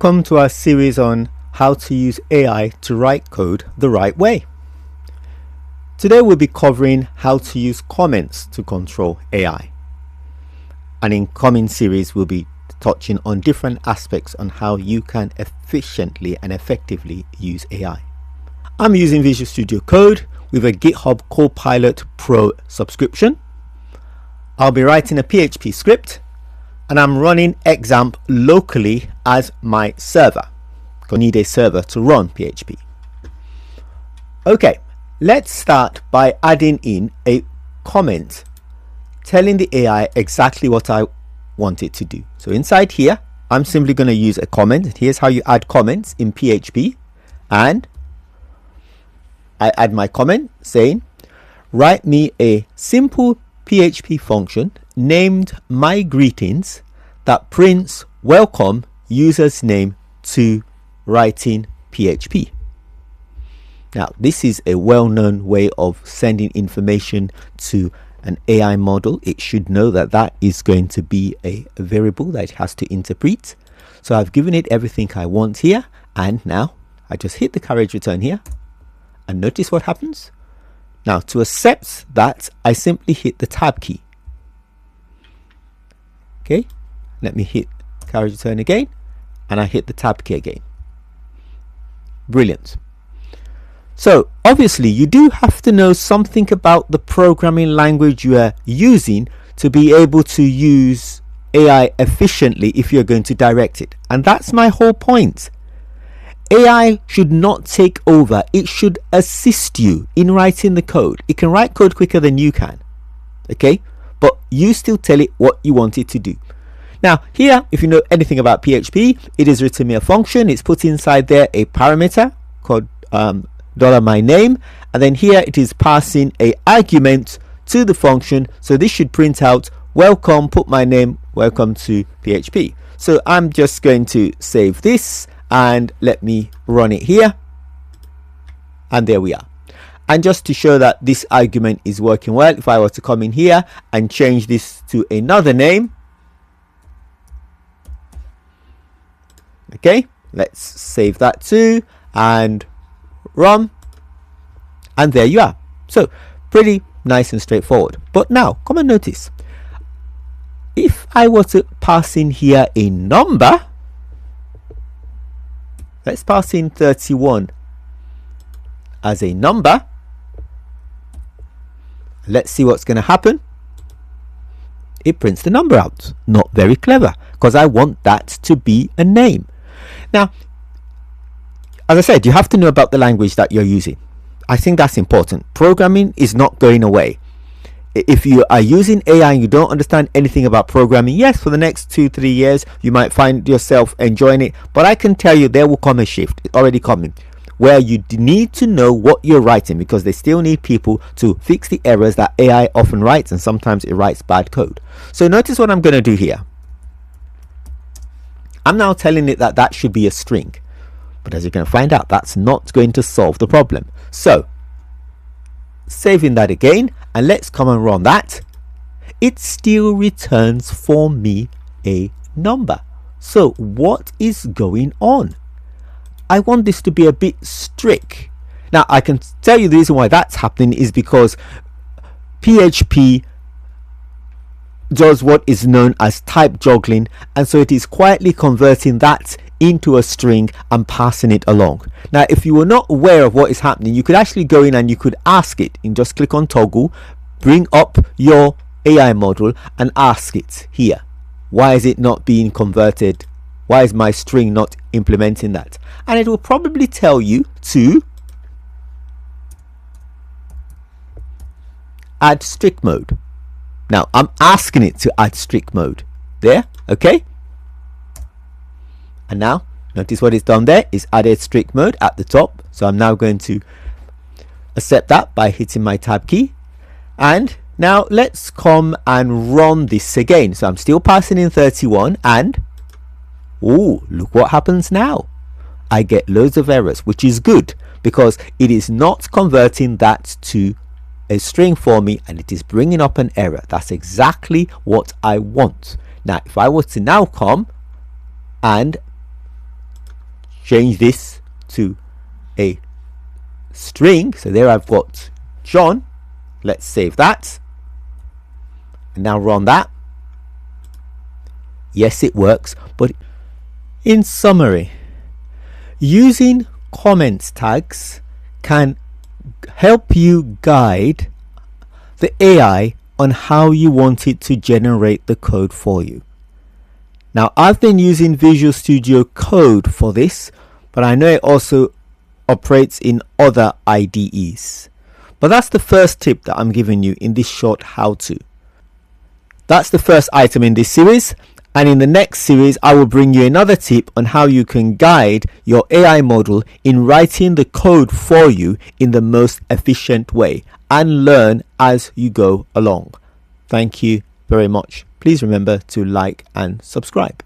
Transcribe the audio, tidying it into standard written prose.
Welcome to our series on how to use AI to write code the right way. Today we'll be covering how to use comments to control AI. And in coming series we'll be touching on different aspects on how you can efficiently and effectively use AI. I'm using Visual Studio Code with a GitHub Copilot Pro subscription. I'll be writing a PHP script and I'm running XAMPP locally as my server. I need a server to run PHP. Okay, let's start by adding in a comment telling the AI exactly what I want it to do. So inside here, I'm simply going to use a comment. Here's how you add comments in PHP. And I add my comment saying, write me a simple PHP function named my greetings that prints welcome user's name to writing PHP. Now this is a well-known way of sending information to an AI model. It should know that that is going to be a variable that it has to interpret. So I've given it everything I want here, and now I just hit the carriage return here and notice what happens. Now to accept that, I simply hit the tab key. Okay, let me hit carriage return again and I hit the tab key again. Brilliant. So obviously you do have to know something about the programming language you are using to be able to use AI efficiently if you're going to direct it. And that's my whole point. AI should not take over. It should assist you in writing the code. It can write code quicker than you can. Okay? But you still tell it what you want it to do. Now here, if you know anything about PHP, it has written me a function. It's put inside there a parameter called $myname, and then here it is passing a argument to the function. So this should print out welcome, put my name, welcome to PHP. So I'm just going to save this and let me run it here, and there we are. And just to show that this argument is working well, if I were to come in here and change this to another name, okay, let's save that too and run, and there you are. So pretty nice and straightforward. But now come and notice, if I were to pass in here a number, let's pass in 31 as a number. Let's see what's going to happen. It prints the number out. Not very clever, because I want that to be a name. Now, as I said, you have to know about the language that you're using. I think that's important. Programming is not going away. If you are using AI and you don't understand anything about programming, yes, for the next 2-3 years, you might find yourself enjoying it. But I can tell you there will come a shift, it's already coming, where you need to know what you're writing, because they still need people to fix the errors that AI often writes, and sometimes it writes bad code. So notice what I'm going to do here. I'm now telling it that that should be a string. But as you can find out, that's not going to solve the problem. So saving that again, and let's come and run that. It still returns for me a number. So what is going on? I want this to be a bit strict. Now I can tell you the reason why that's happening is because PHP does what is known as type juggling, and so it is quietly converting that into a string and passing it along. Now if you were not aware of what is happening, you could actually go in and you could ask it, and just click on toggle, bring up your AI model and ask it here, why is it not being converted? Why is my string not implementing that? And it will probably tell you to add strict mode. Now I'm asking it to add strict mode there, okay? And now notice what it's done there is added strict mode at the top. So I'm now going to accept that by hitting my tab key. And now let's come and run this again. So I'm still passing in 31, and oh, look what happens now. I get loads of errors, which is good because it is not converting that to a string for me, and it is bringing up an error. That's exactly what I want. Now if I were to now come and change this to a string. So there I've got John. Let's save that. And now run that. Yes, it works. But in summary, using comments tags can help you guide the AI on how you want it to generate the code for you. Now, I've been using Visual Studio Code for this, but I know it also operates in other IDEs. But that's the first tip that I'm giving you in this short how-to. That's the first item in this series, and in the next series I will bring you another tip on how you can guide your AI model in writing the code for you in the most efficient way and learn as you go along. Thank you very much. Please remember to like and subscribe.